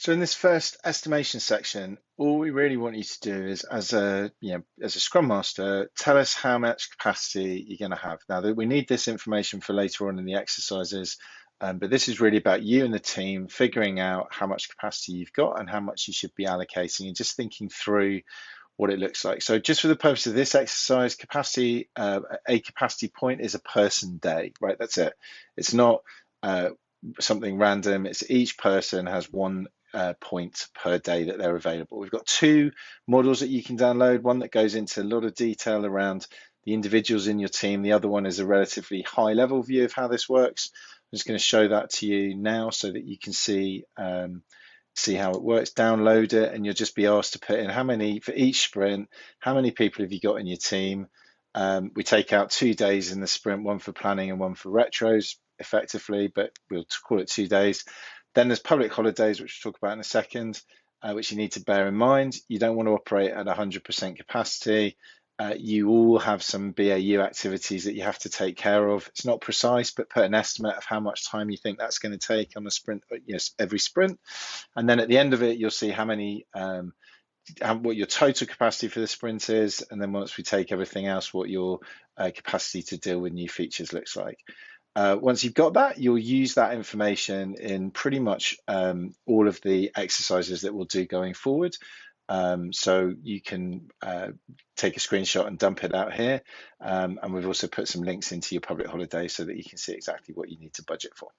So in this first estimation section, all we really want you to do is, as a Scrum Master, tell us how much capacity you're going to have. Now that we need this information for later on in the exercises, but this is really about you and the team figuring out how much capacity you've got and how much you should be allocating, and just thinking through what it looks like. So just for the purpose of this exercise, capacity, a capacity point is a person day, right? That's it. It's not something random. It's each person has one point per day that they're available. We've got two models that you can download, one that goes into a lot of detail around the individuals in your team. The other one is a relatively high level view of how this works. I'm just going to show that to you now so that you can see how it works. Download it, and you'll just be asked to put in how many for each sprint, how many people have you got in your team. We take out 2 days in the sprint, one for planning and one for retros effectively, but we'll call it 2 days. Then there's public holidays, which we'll talk about in a second, which you need to bear in mind. You don't want to operate at 100% capacity. You all have some BAU activities that you have to take care of. It's not precise, but put an estimate of how much time you think that's going to take on a sprint, every sprint. And then at the end of it, you'll see how many, what your total capacity for the sprint is. And then once we take everything else, what your capacity to deal with new features looks like. Once you've got that, you'll use that information in pretty much all of the exercises that we'll do going forward. So you can take a screenshot and dump it out here. And we've also put some links into your public holiday so that you can see exactly what you need to budget for.